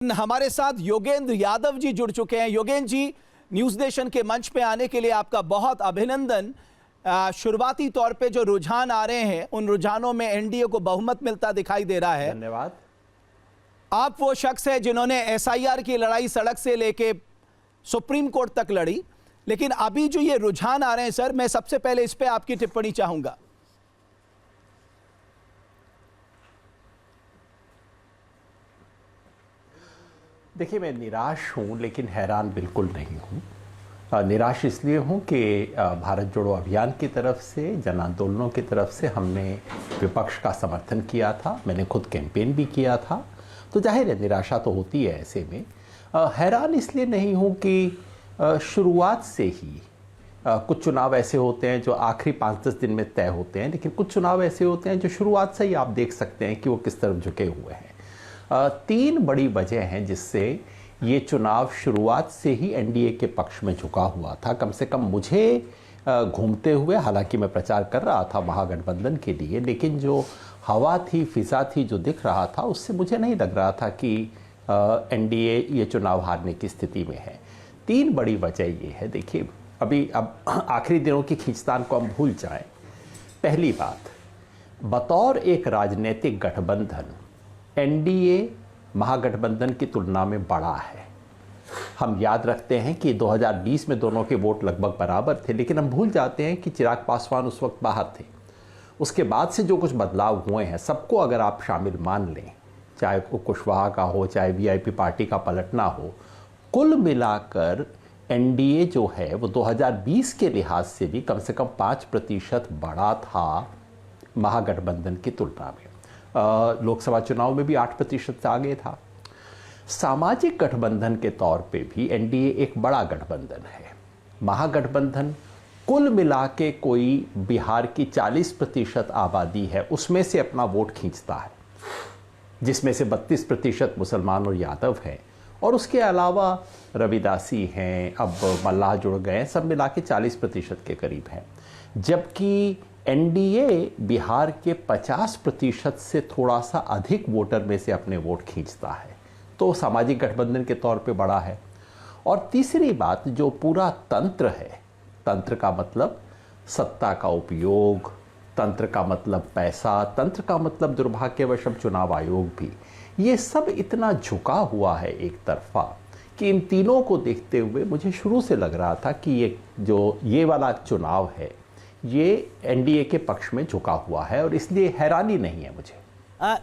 हमारे साथ योगेंद्र यादव जी जुड़ चुके हैं। योगेंद्र जी, न्यूज नेशन के मंच पे आने के लिए आपका बहुत अभिनंदन। शुरुआती तौर पे जो रुझान आ रहे हैं उन रुझानों में एनडीए को बहुमत मिलता दिखाई दे रहा है। धन्यवाद। आप वो शख्स हैं जिन्होंने एसआईआर की लड़ाई सड़क से लेके सुप्रीम कोर्ट तक लड़ी, लेकिन अभी जो ये रुझान आ रहे हैं सर, मैं सबसे पहले इस पे आपकी टिप्पणी चाहूंगा। देखिए, मैं निराश हूं लेकिन हैरान बिल्कुल नहीं हूं। निराश इसलिए हूं कि भारत जोड़ो अभियान की तरफ से, जन आंदोलनों की तरफ से हमने विपक्ष का समर्थन किया था, मैंने खुद कैंपेन भी किया था, तो जाहिर है निराशा तो होती है ऐसे में। हैरान इसलिए नहीं हूं कि शुरुआत से ही कुछ चुनाव ऐसे होते हैं जो आखिरी 5-10 दिन में तय होते हैं, लेकिन कुछ चुनाव ऐसे होते हैं जो शुरुआत से ही आप देख सकते हैं कि वो किस तरफ झुके हुए हैं। 3 बड़ी वजह हैं जिससे ये चुनाव शुरुआत से ही एनडीए के पक्ष में झुका हुआ था। कम से कम मुझे घूमते हुए, हालांकि मैं प्रचार कर रहा था महागठबंधन के लिए, लेकिन जो हवा थी, फिजा थी जो दिख रहा था, उससे मुझे नहीं लग रहा था कि एनडीए ये चुनाव हारने की स्थिति में है। 3 बड़ी वजह ये है। देखिए, अब आखिरी दिनों की खींचतान को हम भूल जाएं। पहली बात, बतौर एक राजनीतिक गठबंधन एनडीए महागठबंधन की तुलना में बड़ा है। हम याद रखते हैं कि 2020 में दोनों के वोट लगभग बराबर थे, लेकिन हम भूल जाते हैं कि चिराग पासवान उस वक्त बाहर थे। उसके बाद से जो कुछ बदलाव हुए हैं, सबको अगर आप शामिल मान लें, चाहे वो कुशवाहा का हो, चाहे वीआईपी पार्टी का पलटना हो, कुल मिलाकर एनडीए जो है वो 2020 के लिहाज से भी कम से कम 5% बड़ा था महागठबंधन की तुलना में। लोकसभा चुनाव में भी 8% से आगे था। सामाजिक गठबंधन के तौर पे भी एनडीए एक बड़ा गठबंधन है। महागठबंधन कुल मिला के कोई बिहार की 40% आबादी है, उसमें से अपना वोट खींचता है, जिसमें से 32% मुसलमान और यादव हैं, और उसके अलावा रविदासी हैं, अब मल्लाह जुड़ गए, सब मिला के 40% के करीब हैं। जबकि एनडीए बिहार के 50% से थोड़ा सा अधिक वोटर में से अपने वोट खींचता है, तो सामाजिक गठबंधन के तौर पे बड़ा है। और तीसरी बात, जो पूरा तंत्र है, तंत्र का मतलब सत्ता का उपयोग, तंत्र का मतलब पैसा, तंत्र का मतलब दुर्भाग्यवश चुनाव आयोग भी, ये सब इतना झुका हुआ है एक तरफा कि इन तीनों को देखते हुए मुझे शुरू से लग रहा था कि ये वाला चुनाव है ये एनडीए के पक्ष में झुका हुआ है, और इसलिए हैरानी नहीं है मुझे।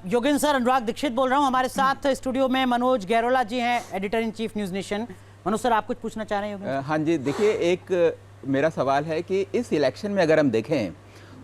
योगेंद्र सर, अनुराग दीक्षित बोल रहा हूं। हमारे साथ स्टूडियो में मनोज गैरोला जी हैं, editor in chief news nation. Manoj sir, आप कुछ पूछना चाह रहे हैं? हाँ जी, देखिए, एक मेरा सवाल है कि इस इलेक्शन में अगर हम देखें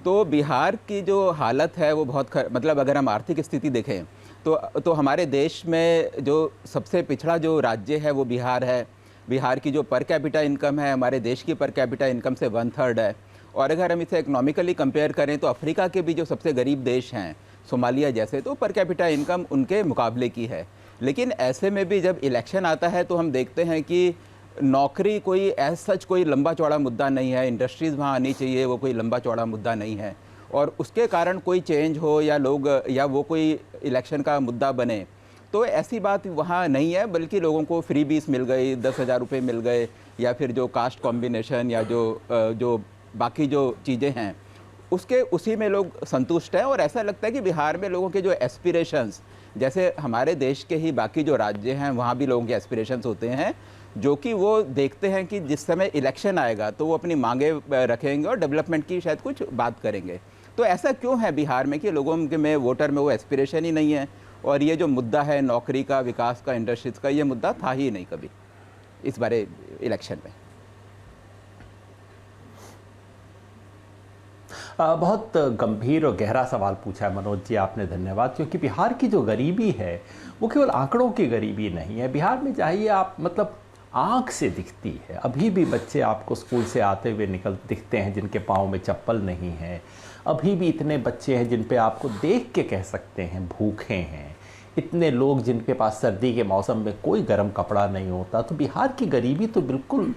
तो बिहार की जो हालत है वो बहुत मतलब अगर हम आर्थिक स्थिति देखें तो हमारे देश में जो सबसे पिछड़ा जो राज्य है वो बिहार है। बिहार की जो पर कैपिटा इनकम है हमारे देश की पर कैपिटा इनकम से 1/3 है। और अगर हम इसे इकोनॉमिकली कंपेयर करें तो अफ्रीका के भी जो सबसे गरीब देश हैं, सोमालिया जैसे, तो पर कैपिटा इनकम उनके मुकाबले की है। लेकिन ऐसे में भी जब इलेक्शन आता है तो हम देखते हैं कि नौकरी कोई एज सच कोई लंबा चौड़ा मुद्दा नहीं है, इंडस्ट्रीज़ वहाँ आनी चाहिए, वो कोई लंबा चौड़ा मुद्दा नहीं है, और उसके कारण कोई चेंज हो या वो कोई इलेक्शन का मुद्दा बने, तो ऐसी बात वहाँ नहीं है। बल्कि लोगों को फ्री बीस मिल गई, 10,000 रुपये मिल गए, या फिर जो कास्ट कॉम्बिनेशन या जो बाकी जो चीज़ें हैं उसी में लोग संतुष्ट हैं। और ऐसा लगता है कि बिहार में लोगों के जो एस्पिरेशंस, जैसे हमारे देश के ही बाकी जो राज्य हैं वहाँ भी लोगों के एस्पिरेशंस होते हैं, जो कि वो देखते हैं कि जिस समय इलेक्शन आएगा तो वो अपनी मांगे रखेंगे और डेवलपमेंट की शायद कुछ बात करेंगे। तो ऐसा क्यों है बिहार में कि लोगों में, वोटर में वो एस्पिरेशन ही नहीं है, और ये जो मुद्दा है नौकरी का, विकास का, इंडस्ट्रीज का, ये मुद्दा था ही नहीं कभी इस बारे इलेक्शन में? बहुत गंभीर और गहरा सवाल पूछा है मनोज जी आपने, धन्यवाद। क्योंकि बिहार की जो गरीबी है वो केवल आंकड़ों की गरीबी नहीं है। बिहार में चाहिए आप, मतलब आँख से दिखती है। अभी भी बच्चे आपको स्कूल से आते हुए दिखते हैं जिनके पाँव में चप्पल नहीं है। अभी भी इतने बच्चे हैं जिन पे आपको देख के कह सकते हैं भूखे हैं। इतने लोग जिनके पास सर्दी के मौसम में कोई गर्म कपड़ा नहीं होता। तो बिहार की गरीबी तो बिल्कुल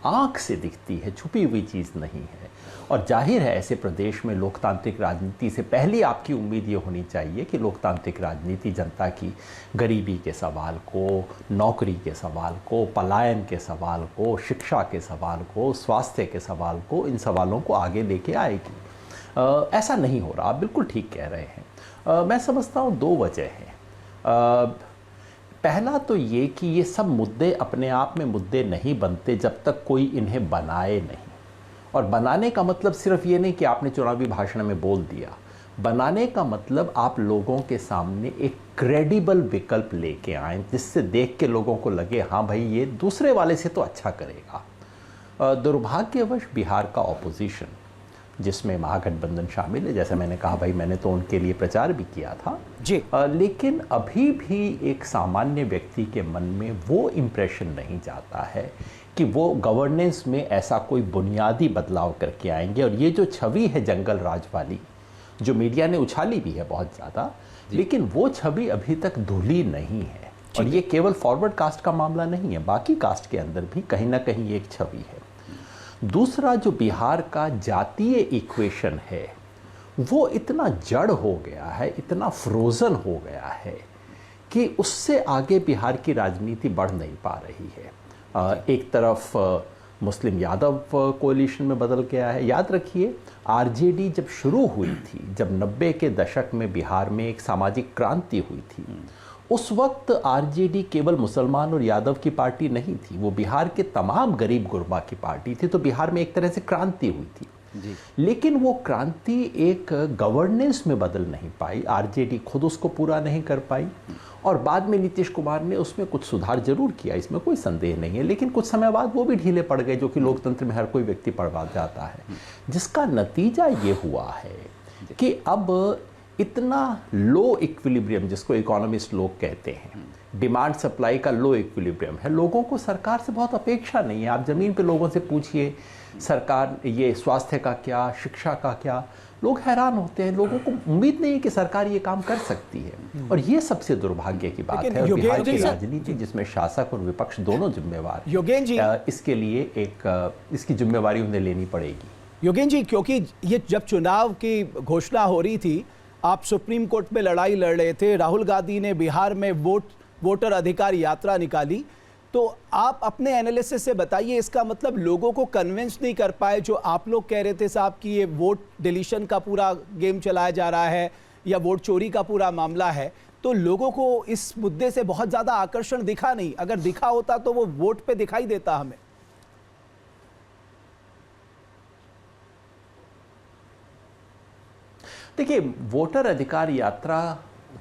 आंख से दिखती है, छुपी हुई चीज़ नहीं है। और जाहिर है ऐसे प्रदेश में लोकतांत्रिक राजनीति से पहले आपकी उम्मीद ये होनी चाहिए कि लोकतांत्रिक राजनीति जनता की गरीबी के सवाल को, नौकरी के सवाल को, पलायन के सवाल को, शिक्षा के सवाल को, स्वास्थ्य के सवाल को, इन सवालों को आगे लेके आएगी। ऐसा नहीं हो रहा, आप बिल्कुल ठीक कह रहे हैं। मैं समझता हूँ दो वजह हैं। पहला तो ये कि ये सब मुद्दे अपने आप में मुद्दे नहीं बनते जब तक कोई इन्हें बनाए नहीं। और बनाने का मतलब सिर्फ ये नहीं कि आपने चुनावी भाषण में बोल दिया। बनाने का मतलब आप लोगों के सामने एक क्रेडिबल विकल्प लेके आए जिससे देख के लोगों को लगे हाँ भाई ये दूसरे वाले से तो अच्छा करेगा। दुर्भाग्यवश बिहार का ऑपोजिशन, जिसमें महागठबंधन शामिल है, जैसे मैंने कहा भाई मैंने तो उनके लिए प्रचार भी किया था जी, लेकिन अभी भी एक सामान्य व्यक्ति के मन में वो इम्प्रेशन नहीं जाता है कि वो गवर्नेंस में ऐसा कोई बुनियादी बदलाव करके आएंगे। और ये जो छवि है जंगल राज वाली, जो मीडिया ने उछाली भी है बहुत ज़्यादा, लेकिन वो छवि अभी तक धुली नहीं है। और ये केवल फॉरवर्ड कास्ट का मामला नहीं है, बाकी कास्ट के अंदर भी कहीं ना कहीं एक छवि है। दूसरा, जो बिहार का जातीय इक्वेशन है वो इतना जड़ हो गया है, इतना फ्रोज़न हो गया है कि उससे आगे बिहार की राजनीति बढ़ नहीं पा रही है। एक तरफ मुस्लिम यादव कोalition में बदल गया है। याद रखिए आरजेडी जब शुरू हुई थी, जब 90 के दशक में बिहार में एक सामाजिक क्रांति हुई थी, उस वक्त आरजेडी केवल मुसलमान और यादव की पार्टी नहीं थी, वो बिहार के तमाम गरीब गुरबा की पार्टी थी। तो बिहार में एक तरह से क्रांति हुई थी जी। लेकिन वो क्रांति एक गवर्नेंस में बदल नहीं पाई, आरजेडी खुद उसको पूरा नहीं कर पाई। और बाद में नीतीश कुमार ने उसमें कुछ सुधार जरूर किया, इसमें कोई संदेह नहीं है, लेकिन कुछ समय बाद वो भी ढीले पड़ गए, जो कि लोकतंत्र में हर कोई व्यक्ति पड़वा जाता है। जिसका नतीजा ये हुआ है कि अब इतना लो इक्विलिब्रियम, जिसको इकोनॉमिस्ट लोग कहते हैं, डिमांड सप्लाई का लो इक्विलिब्रियम है। लोगों को सरकार से बहुत अपेक्षा नहीं है। आप ज़मीन पे लोगों से पूछिए सरकार ये स्वास्थ्य का क्या, शिक्षा का क्या, लोग हैरान होते हैं। लोगों को उम्मीद नहीं है कि सरकार ये काम कर सकती है। और ये सबसे दुर्भाग्य की बात है। और बिहार की राजनीति जिसमें शासक और विपक्ष दोनों जिम्मेवार, योगेन जी, इसके लिए इसकी जिम्मेवारी उन्हें लेनी पड़ेगी। योगेन जी, क्योंकि ये जब चुनाव की घोषणा हो रही थी, आप सुप्रीम कोर्ट में लड़ाई लड़ रहे थे, राहुल गांधी ने बिहार में वोटर अधिकार यात्रा निकाली, तो आप अपने एनालिसिस से बताइए इसका मतलब लोगों को कन्विंस नहीं कर पाए, जो आप लोग कह रहे थे साहब कि ये वोट डिलीशन का पूरा गेम चलाया जा रहा है या वोट चोरी का पूरा मामला है, तो लोगों को इस मुद्दे से बहुत ज़्यादा आकर्षण दिखा नहीं। अगर दिखा होता तो वो वोट पे दिखाई देता हमें। देखिए, वोटर अधिकार यात्रा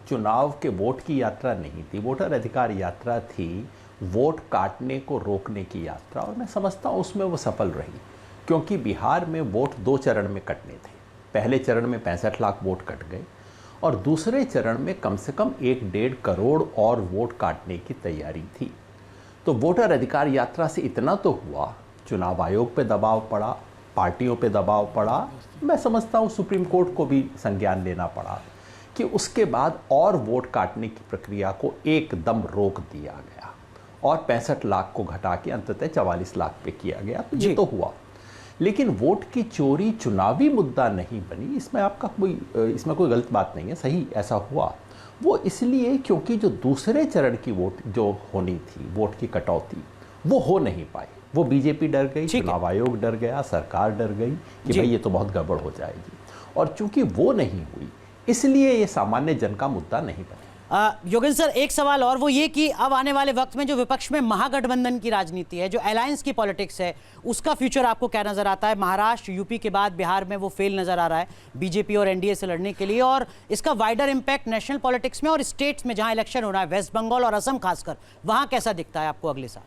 चुनाव के वोट की यात्रा नहीं थी। वोटर अधिकार यात्रा थी वोट काटने को रोकने की यात्रा, और मैं समझता हूँ उसमें वो सफल रही, क्योंकि बिहार में वोट 2 चरण में कटने थे। पहले चरण में 65 लाख वोट कट गए और दूसरे चरण में कम से कम 1-1.5 करोड़ और वोट काटने की तैयारी थी। तो वोटर अधिकार यात्रा से इतना तो हुआ, चुनाव आयोग पे दबाव पड़ा, पार्टियों पे दबाव पड़ा, मैं समझता हूँ सुप्रीम कोर्ट को भी संज्ञान लेना पड़ा कि उसके बाद और वोट काटने की प्रक्रिया को एकदम रोक दिया गया और 65 लाख को घटा के अंततः 44 लाख पे किया गया। तो ये तो हुआ, लेकिन वोट की चोरी चुनावी मुद्दा नहीं बनी। इसमें कोई गलत बात नहीं है, सही ऐसा हुआ। वो इसलिए क्योंकि जो दूसरे चरण की वोट जो होनी थी, वोट की कटौती, वो हो नहीं पाई। वो बीजेपी डर गई, चुनाव आयोग डर गया, सरकार डर गई कि भाई ये तो बहुत गड़बड़ हो जाएगी। और चूंकि वो नहीं हुई, इसलिए ये सामान्य जन का मुद्दा नहीं बना। योगेंद्र सर, एक सवाल और, वो ये कि अब आने वाले वक्त में जो विपक्ष में महागठबंधन की राजनीति है, जो अलायंस की पॉलिटिक्स है, उसका फ्यूचर आपको क्या नजर आता है? महाराष्ट्र, यूपी के बाद बिहार में वो फेल नजर आ रहा है बीजेपी और एनडीए से लड़ने के लिए, और इसका वाइडर इंपैक्ट नेशनल पॉलिटिक्स में और स्टेट्स में जहां इलेक्शन हो रहा है, वेस्ट बंगाल और असम खासकर, वहां कैसा दिखता है आपको अगले साल?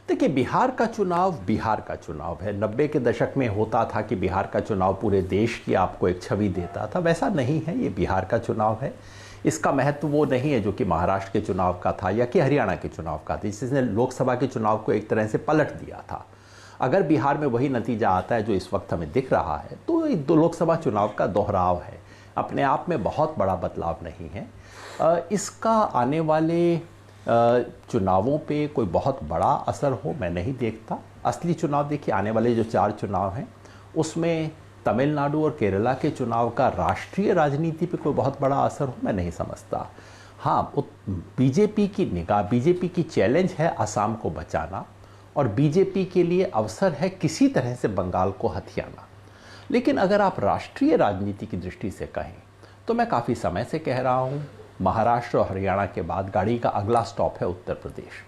देखिए, बिहार का चुनाव है। 90 के दशक में होता था कि बिहार का चुनाव पूरे देश की आपको एक छवि देता था, वैसा नहीं है। ये बिहार का चुनाव है, इसका महत्व वो नहीं है जो कि महाराष्ट्र के चुनाव का था या कि हरियाणा के चुनाव का था, जिसने लोकसभा के चुनाव को एक तरह से पलट दिया था। अगर बिहार में वही नतीजा आता है जो इस वक्त हमें दिख रहा है, तो लोकसभा चुनाव का दोहराव है। अपने आप में बहुत बड़ा बदलाव नहीं है। इसका आने वाले चुनावों पे कोई बहुत बड़ा असर हो मैं नहीं देखता। असली चुनाव देखिए, आने वाले जो 4 चुनाव हैं उसमें तमिलनाडु और केरला के चुनाव का राष्ट्रीय राजनीति पे कोई बहुत बड़ा असर हो मैं नहीं समझता। हाँ, बीजेपी की निगाह, बीजेपी की चैलेंज है असम को बचाना और बीजेपी के लिए अवसर है किसी तरह से बंगाल को हथियाना। लेकिन अगर आप राष्ट्रीय राजनीति की दृष्टि से कहें तो मैं काफ़ी समय से कह रहा हूँ, महाराष्ट्र और हरियाणा के बाद गाड़ी का अगला स्टॉप है उत्तर प्रदेश।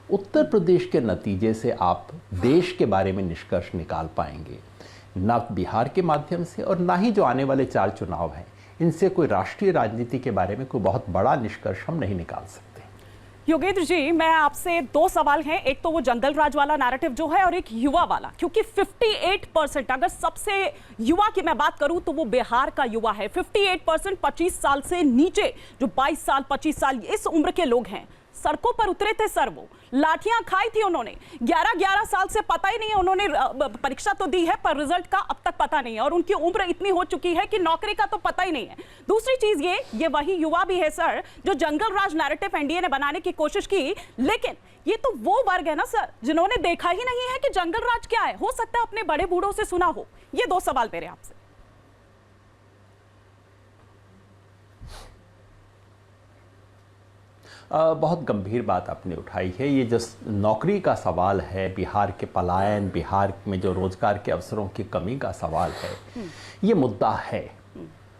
उत्तर प्रदेश के नतीजे से आप देश के बारे में निष्कर्ष निकाल पाएंगे, ना बिहार के माध्यम से और ना ही जो आने वाले 4 चुनाव हैं इनसे कोई राष्ट्रीय राजनीति के बारे में कोई बहुत बड़ा निष्कर्ष हम नहीं निकाल सकते। योगेंद्र जी, मैं आपसे 2 सवाल हैं, एक तो वो जंगल राज वाला नैरेटिव जो है और एक युवा वाला, क्योंकि 58% अगर सबसे युवा की मैं बात करूं तो वो बिहार का युवा है। 58% 25 साल से नीचे, जो 22 साल 25 साल इस उम्र के लोग हैं, सड़कों पर उतरे थे सर, वो लाठियां खाई थी उन्होंने। 11 साल से पता ही नहीं है, उन्होंने परीक्षा तो दी है पर रिजल्ट का अब तक पता नहीं है, और उनकी उम्र इतनी हो चुकी है कि नौकरी का तो पता ही नहीं है। दूसरी चीज ये वही युवा भी है सर जो जंगल राज नैरेटिव एनडीए ने बनाने की कोशिश की, लेकिन ये तो वो वर्ग है ना सर जिन्होंने देखा ही नहीं है कि जंगल राज क्या है। हो सकता है अपने बड़े बूढ़ों से सुना हो। ये 2 सवाल मेरे आपसे। बहुत गंभीर बात आपने उठाई है। ये जो नौकरी का सवाल है, बिहार के पलायन, बिहार में जो रोजगार के अवसरों की कमी का सवाल है, ये मुद्दा है,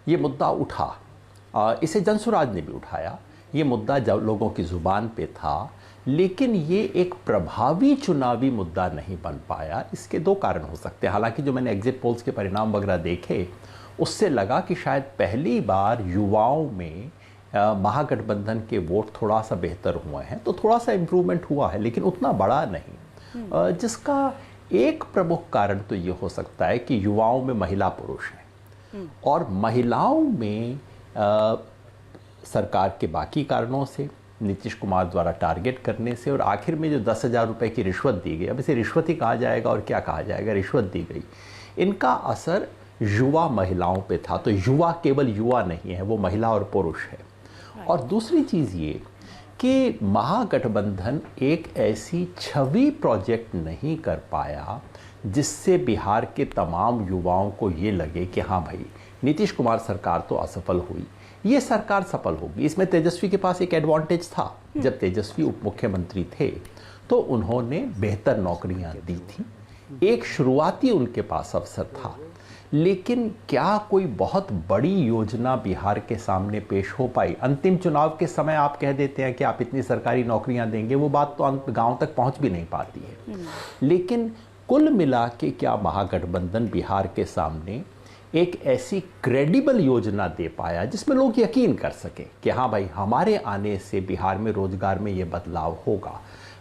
ये मुद्दा उठा। इसे जनसुराज ने भी उठाया। ये मुद्दा जब लोगों की जुबान पे था, लेकिन ये एक प्रभावी चुनावी मुद्दा नहीं बन पाया। इसके 2 कारण हो सकते हैं। हालांकि जो मैंने एग्जिट पोल्स के परिणाम वगैरह देखे उससे लगा कि शायद पहली बार युवाओं में महागठबंधन के वोट थोड़ा सा बेहतर हुए हैं, तो थोड़ा सा इम्प्रूवमेंट हुआ है, लेकिन उतना बड़ा नहीं। जिसका एक प्रमुख कारण तो ये हो सकता है कि युवाओं में महिला पुरुष हैं और महिलाओं में सरकार के बाकी कारणों से, नीतीश कुमार द्वारा टारगेट करने से, और आखिर में जो 10,000 रुपये की रिश्वत दी गई, अब इसे रिश्वत ही कहा जाएगा और क्या कहा जाएगा, रिश्वत दी गई, इनका असर युवा महिलाओं पे था। तो युवा केवल युवा नहीं है, वो महिला और पुरुष है। और दूसरी चीज़ ये कि महागठबंधन एक ऐसी छवि प्रोजेक्ट नहीं कर पाया जिससे बिहार के तमाम युवाओं को ये लगे कि हाँ भाई, नीतीश कुमार सरकार तो असफल हुई, ये सरकार सफल होगी। इसमें तेजस्वी के पास एक एडवांटेज था। जब तेजस्वी उप मुख्यमंत्री थे तो उन्होंने बेहतर नौकरियां दी थी, एक शुरुआती उनके पास अवसर था। लेकिन क्या कोई बहुत बड़ी योजना बिहार के सामने पेश हो पाई? अंतिम चुनाव के समय आप कह देते हैं कि आप इतनी सरकारी नौकरियां देंगे, वो बात तो गांव तक पहुंच भी नहीं पाती है। लेकिन कुल मिला के क्या महागठबंधन बिहार के सामने एक ऐसी क्रेडिबल योजना दे पाया जिसमें लोग यकीन कर सके कि हाँ भाई, हमारे आने से बिहार में रोजगार में ये बदलाव होगा?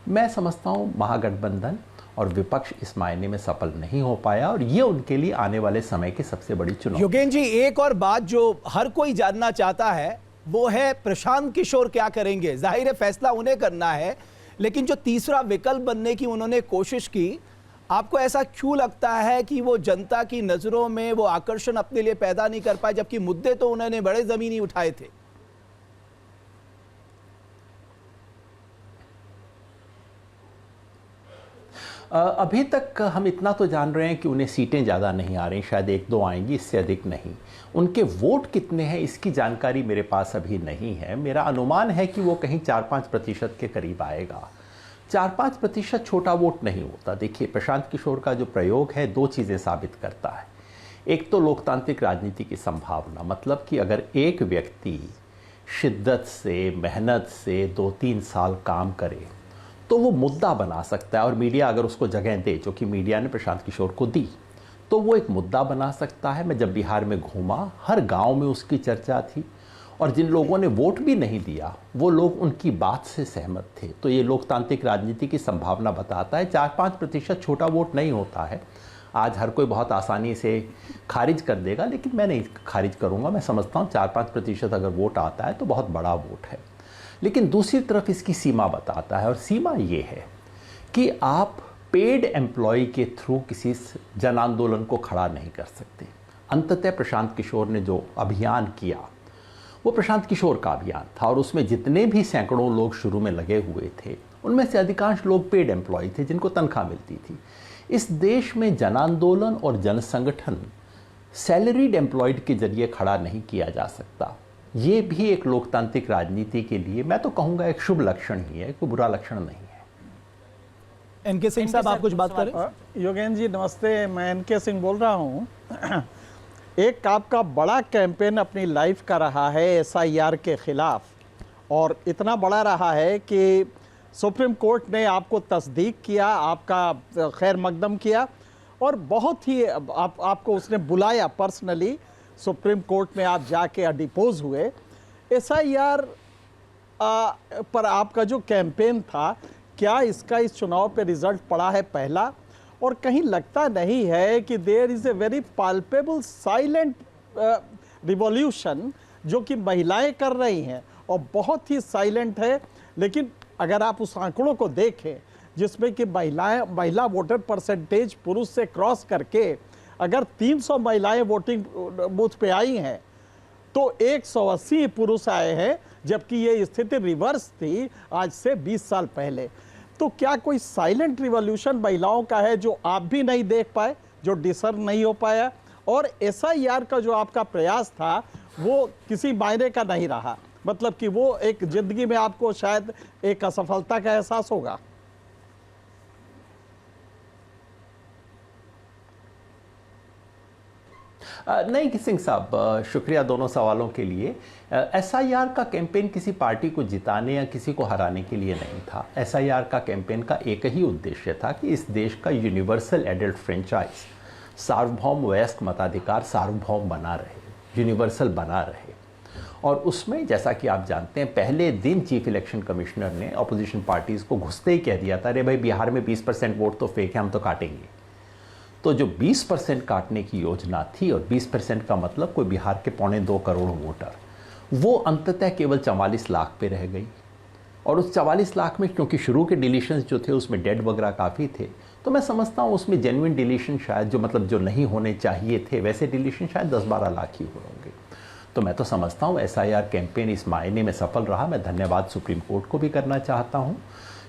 मैं समझता हूँ महागठबंधन और विपक्ष इस मायने में सफल नहीं हो पाया, और ये उनके लिए आने वाले समय की सबसे बड़ी चुनौती। योगेंद्र जी, एक और बात जो हर कोई जानना चाहता है वो है प्रशांत किशोर क्या करेंगे। जाहिर है फैसला उन्हें करना है, लेकिन जो तीसरा विकल्प बनने की उन्होंने कोशिश की, आपको ऐसा क्यों लगता है कि वो जनता की नजरों में वो आकर्षण अपने लिए पैदा नहीं कर पाए, जबकि मुद्दे तो उन्होंने बड़े जमीनी उठाए थे? अभी तक हम इतना तो जान रहे हैं कि उन्हें सीटें ज़्यादा नहीं आ रही, शायद 1-2 आएंगी, इससे अधिक नहीं। उनके वोट कितने हैं इसकी जानकारी मेरे पास अभी नहीं है। मेरा अनुमान है कि वो कहीं 4-5% के करीब आएगा। 4-5% छोटा वोट नहीं होता। देखिए, प्रशांत किशोर का जो प्रयोग है 2 चीज़ें साबित करता है। एक तो लोकतांत्रिक राजनीति की संभावना, मतलब कि अगर एक व्यक्ति शिद्दत से, मेहनत से 2-3 साल काम करे तो वो मुद्दा बना सकता है, और मीडिया अगर उसको जगह दे, जो कि मीडिया ने प्रशांत किशोर को दी, तो वो एक मुद्दा बना सकता है। मैं जब बिहार में घूमा, हर गांव में उसकी चर्चा थी, और जिन लोगों ने वोट भी नहीं दिया वो लोग उनकी बात से सहमत थे। तो ये लोकतांत्रिक राजनीति की संभावना बताता है। 4-5% छोटा वोट नहीं होता है। आज हर कोई बहुत आसानी से खारिज कर देगा, लेकिन मैं नहीं खारिज करूंगा। मैं समझता हूँ 4-5% अगर वोट आता है तो बहुत बड़ा वोट है। लेकिन दूसरी तरफ इसकी सीमा बताता है, और सीमा ये है कि आप पेड एम्प्लॉय के थ्रू किसी जन आंदोलन को खड़ा नहीं कर सकते। अंततः प्रशांत किशोर ने जो अभियान किया वो प्रशांत किशोर का अभियान था, और उसमें जितने भी सैकड़ों लोग शुरू में लगे हुए थे उनमें से अधिकांश लोग पेड एम्प्लॉय थे जिनको तनख्वाह मिलती थी। इस देश में जन आंदोलन और जन संगठन सैलरीड एम्प्लॉयड के जरिए खड़ा नहीं किया जा सकता। ये भी एक लोकतांत्रिक राजनीति के लिए मैं तो कहूँगा एक शुभ लक्षण ही है, कोई बुरा लक्षण नहीं है। एनके सिंह साहब, आप कुछ बात करें। योगेन जी नमस्ते, मैं एनके सिंह बोल रहा हूँ। एक आपका बड़ा कैंपेन अपनी लाइफ का रहा है एसआईआर के खिलाफ, और इतना बड़ा रहा है कि सुप्रीम कोर्ट ने आपको तस्दीक किया, आपका खैर मकदम किया, और बहुत ही आपको उसने बुलाया पर्सनली सुप्रीम कोर्ट में, आप जाके डिपोज हुए। एसआईआर पर आपका जो कैंपेन था, क्या इसका इस चुनाव पे रिजल्ट पड़ा है पहला? और कहीं लगता नहीं है कि there is a very palpable silent revolution जो कि महिलाएं कर रही हैं, और बहुत ही साइलेंट है। लेकिन अगर आप उस आंकड़ों को देखें जिसमें कि महिला वोटर परसेंटेज पुरुष से क्रॉस करके अगर 300 महिलाएं वोटिंग बूथ पे आई हैं तो 180 पुरुष आए हैं, जबकि ये स्थिति रिवर्स थी आज से 20 साल पहले। तो क्या कोई साइलेंट रिवॉल्यूशन महिलाओं का है जो आप भी नहीं देख पाए, जो डिसर्न नहीं हो पाया? और एसआईआर का जो आपका प्रयास था वो किसी मायने का नहीं रहा, मतलब कि वो एक जिंदगी में आपको शायद एक असफलता का एहसास होगा। नहीं सिंह साहब, शुक्रिया दोनों सवालों के लिए। एसआईआर का कैंपेन किसी पार्टी को जिताने या किसी को हराने के लिए नहीं था। एसआईआर का कैंपेन का एक ही उद्देश्य था कि इस देश का यूनिवर्सल एडल्ट फ्रेंचाइज, सार्वभौम वयस्क मताधिकार सार्वभौम बना रहे, यूनिवर्सल बना रहे। और उसमें जैसा कि आप जानते हैं, पहले दिन चीफ इलेक्शन कमिश्नर ने अपोजिशन पार्टीज़ को घुसते ही कह दिया था, अरे भाई बिहार में 20% वोट तो फेक है, हम तो काटेंगे। तो जो 20% काटने की योजना थी, और 20% का मतलब कोई बिहार के 2.25 करोड़ वोटर, वो अंततः केवल 44 लाख पे रह गई। और उस 44 लाख में क्योंकि शुरू के डिलीशंस जो थे उसमें डेड वगैरह काफ़ी थे, तो मैं समझता हूँ उसमें जेन्युइन डिलीशन शायद जो नहीं होने चाहिए थे वैसे डिलीशन शायद 10-12 लाख ही होंगे। तो मैं तो समझता हूँ एसआईआर कैंपेन इस मायने में सफल रहा। मैं धन्यवाद सुप्रीम कोर्ट को भी करना चाहता हूँ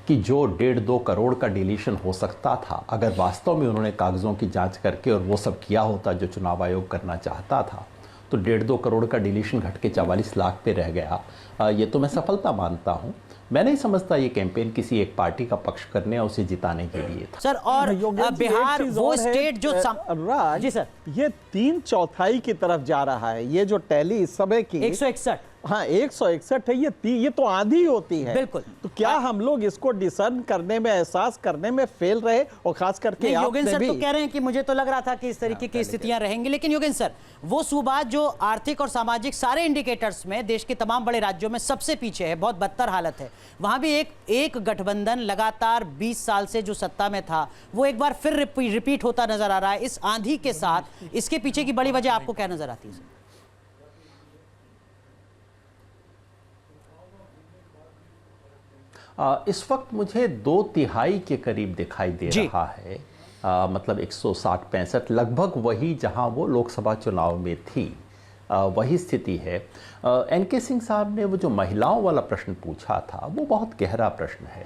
कि जो 1.5-2 करोड़ का डिलीशन हो सकता था, अगर वास्तव में उन्होंने कागज़ों की जांच करके और वो सब किया होता जो चुनाव आयोग करना चाहता था, तो 1.5-2 करोड़ का डिलीशन घट के 44 लाख पे रह गया। ये तो मैं सफलता मानता हूँ। मैं नहीं समझता ये कैंपेन किसी एक पार्टी का पक्ष करने और उसे जिताने के लिए था। सर, और बिहार वो स्टेट जो राज जी सर, ये 3/4 की तरफ जा रहा है। ये जो टैली इस समय की 161, हाँ 161 है, ये तो आधी होती है। बिल्कुल। तो क्या हम लोग इसको डिसर्न करने में, एहसास करने में फेल रहे? और खास करके योगेन सर तो कह रहे हैं कि मुझे तो लग रहा था कि इस तरीके की स्थितियां रहेंगी, लेकिन योगेन सर वो सूबा जो आर्थिक और सामाजिक सारे इंडिकेटर्स में देश के तमाम बड़े राज्यों में सबसे पीछे है, बहुत बदतर हालत है, वहां भी एक गठबंधन लगातार 20 साल से जो सत्ता में था वो एक बार फिर रिपीट होता नजर आ रहा है इस आंधी के साथ। इसके पीछे की बड़ी वजह आपको क्या नजर आती है? इस वक्त मुझे 2/3 के करीब दिखाई दे रहा है, मतलब 160-65 लगभग वही जहां वो लोकसभा चुनाव में थी, वही स्थिति है। एनके सिंह साहब ने वो जो महिलाओं वाला प्रश्न पूछा था वो बहुत गहरा प्रश्न है।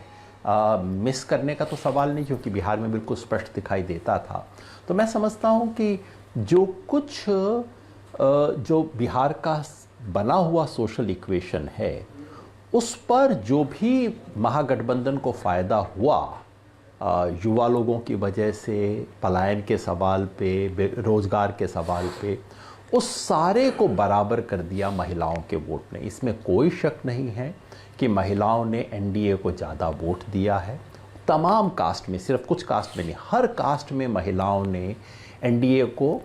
मिस करने का तो सवाल नहीं, क्योंकि बिहार में बिल्कुल स्पष्ट दिखाई देता था। तो मैं समझता हूँ कि जो कुछ जो बिहार का बना हुआ सोशल इक्वेशन है उस पर जो भी महागठबंधन को फ़ायदा हुआ, युवा लोगों की वजह से, पलायन के सवाल पे, रोज़गार के सवाल पे, उस सारे को बराबर कर दिया महिलाओं के वोट ने। इसमें कोई शक नहीं है कि महिलाओं ने एनडीए को ज़्यादा वोट दिया है। तमाम कास्ट में, सिर्फ कुछ कास्ट में नहीं, हर कास्ट में महिलाओं ने एनडीए को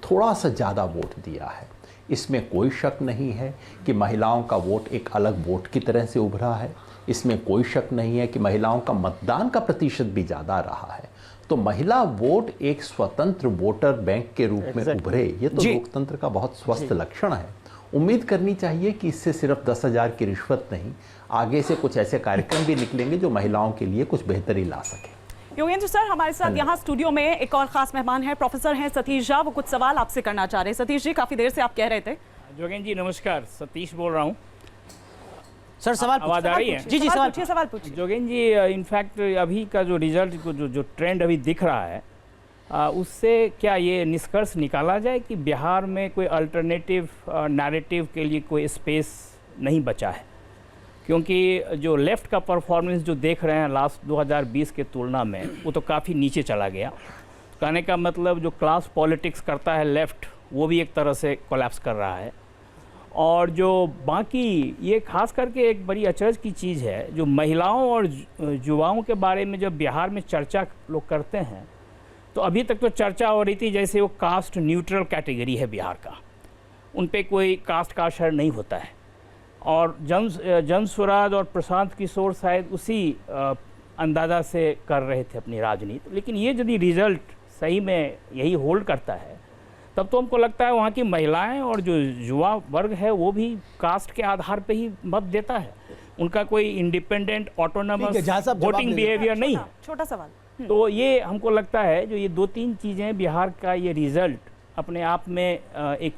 थोड़ा सा ज़्यादा वोट दिया है। इसमें कोई शक नहीं है कि महिलाओं का वोट एक अलग वोट की तरह से उभरा है। इसमें कोई शक नहीं है कि महिलाओं का मतदान का प्रतिशत भी ज़्यादा रहा है। तो महिला वोट एक स्वतंत्र वोटर बैंक के रूप में उभरे, ये तो लोकतंत्र का बहुत स्वस्थ लक्षण है। उम्मीद करनी चाहिए कि इससे सिर्फ 10,000 की रिश्वत नहीं, आगे से कुछ ऐसे कार्यक्रम भी निकलेंगे जो महिलाओं के लिए कुछ बेहतरी ला सके। योगेंद्र सर, हमारे साथ यहाँ स्टूडियो में एक और खास मेहमान है, प्रोफेसर हैं सतीश झा। वो कुछ सवाल आपसे करना चाह रहे हैं। सतीश जी, काफी देर से आप कह रहे थे। जोगेन जी नमस्कार, सतीश बोल रहा हूँ। सर सवाल आवाज आ रही है? जी जी, सवाल पूछिए। जोगेन जी, इनफैक्ट अभी का जो रिजल्ट जो ट्रेंड अभी दिख रहा है, उससे क्या ये निष्कर्ष निकाला जाए कि बिहार में कोई अल्टरनेटिव नैरेटिव के लिए कोई स्पेस नहीं बचा है? क्योंकि जो लेफ़्ट का परफॉर्मेंस जो देख रहे हैं लास्ट 2020 के तुलना में, वो तो काफ़ी नीचे चला गया। कहने का मतलब जो क्लास पॉलिटिक्स करता है लेफ़्ट, वो भी एक तरह से कोलैप्स कर रहा है। और जो बाकी ये खास करके एक बड़ी अचरज की चीज़ है, जो महिलाओं और युवाओं के बारे में जब बिहार में चर्चा लोग करते हैं, तो अभी तक तो चर्चा हो रही थी जैसे वो कास्ट न्यूट्रल कैटेगरी है बिहार का, उन पे कोई कास्ट का असर नहीं होता है। और जन स्वराज और प्रशांत किशोर शायद उसी अंदाज़ा से कर रहे थे अपनी राजनीति। लेकिन ये यदि रिज़ल्ट सही में यही होल्ड करता है, तब तो हमको लगता है वहाँ की महिलाएं और जो युवा वर्ग है वो भी कास्ट के आधार पे ही मत देता है। उनका कोई इंडिपेंडेंट ऑटोनमस वोटिंग बिहेवियर नहीं है। छोटा सवाल। तो ये हमको लगता है जो ये 2-3 चीज़ें बिहार का ये रिजल्ट अपने आप में एक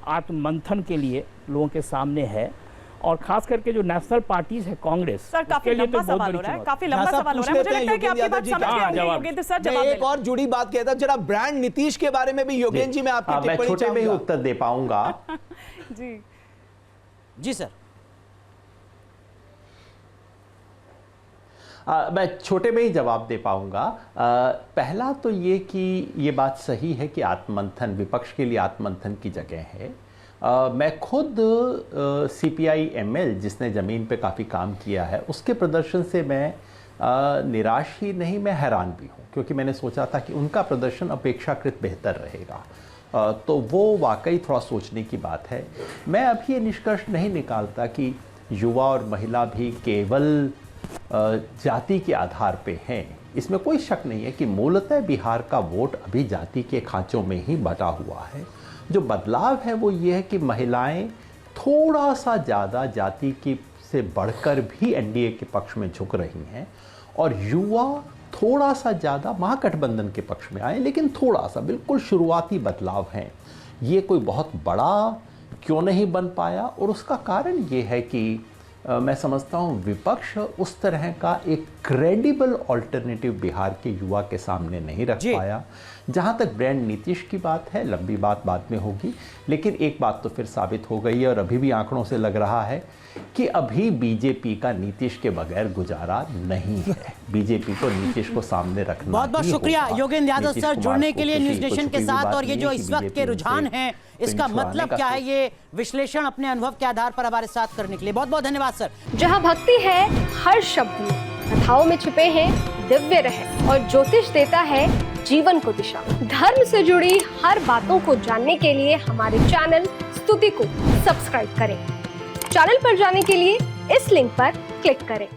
आत्ममंथन के लिए लोगों के सामने है। और खास करके जो नेशनल पार्टीज है कांग्रेस, सर काफी लंबा सवाल हो रहा है, काफी लंबा सवाल हो रहा है। मुझे लगता है कि आपकी बात समझ गए होंगे योगेंद्र सर। जवाब एक और जुड़ी बात कहता हूं, जरा ब्रांड नीतीश के बारे में भी योगेंद्र जी मैं आपकी टिप्पणी मैं छोटे में ही चाहूंगा। उत्तर दे पाऊंगा। जी जी सर। मैं छोटे में ही जवाब दे पाऊंगा। पहला तो ये कि ये बात सही है कि आत्ममंथन विपक्ष के लिए आत्ममंथन की जगह है। मैं खुद CPI ML जिसने ज़मीन पे काफ़ी काम किया है, उसके प्रदर्शन से मैं निराश ही नहीं, मैं हैरान भी हूँ, क्योंकि मैंने सोचा था कि उनका प्रदर्शन अपेक्षाकृत बेहतर रहेगा। तो वो वाकई थोड़ा सोचने की बात है। मैं अभी ये निष्कर्ष नहीं निकालता कि युवा और महिला भी केवल जाति के आधार पे हैं। इसमें कोई शक नहीं है कि मूलतः बिहार का वोट अभी जाति के खांचों में ही बटा हुआ है। जो बदलाव है वो ये है कि महिलाएं थोड़ा सा ज़्यादा जाति की से बढ़कर भी NDA के पक्ष में झुक रही हैं, और युवा थोड़ा सा ज़्यादा महागठबंधन के पक्ष में आए, लेकिन थोड़ा सा बिल्कुल शुरुआती बदलाव हैं। ये कोई बहुत बड़ा क्यों नहीं बन पाया, और उसका कारण ये है कि मैं समझता हूँ विपक्ष उस तरह का एक क्रेडिबल ऑल्टरनेटिव बिहार के युवा के सामने नहीं रख पाया। जहाँ तक ब्रांड नीतीश की बात है, लंबी बात बाद में होगी, लेकिन एक बात तो फिर साबित हो गई है और अभी भी आंकड़ों से लग रहा है कि अभी बीजेपी का नीतीश के बगैर गुजारा नहीं है। बीजेपी को नीतीश को सामने रखना। बहुत बहुत शुक्रिया योगेंद्र यादव सर जुड़ने के लिए न्यूज नेशन के साथ। और ये जो इस वक्त के रुझान हैं, इसका मतलब क्या है, ये विश्लेषण अपने अनुभव के आधार पर हमारे साथ करने के लिए बहुत बहुत धन्यवाद सर। जहाँ भक्ति है हर शब्द में, कथाओं में छिपे हैं दिव्य रहस्य, और ज्योतिष देता है जीवन को दिशा। धर्म से जुड़ी हर बातों को जानने के लिए हमारे चैनल स्तुति को सब्सक्राइब करें। चैनल पर जाने के लिए इस लिंक पर क्लिक करें।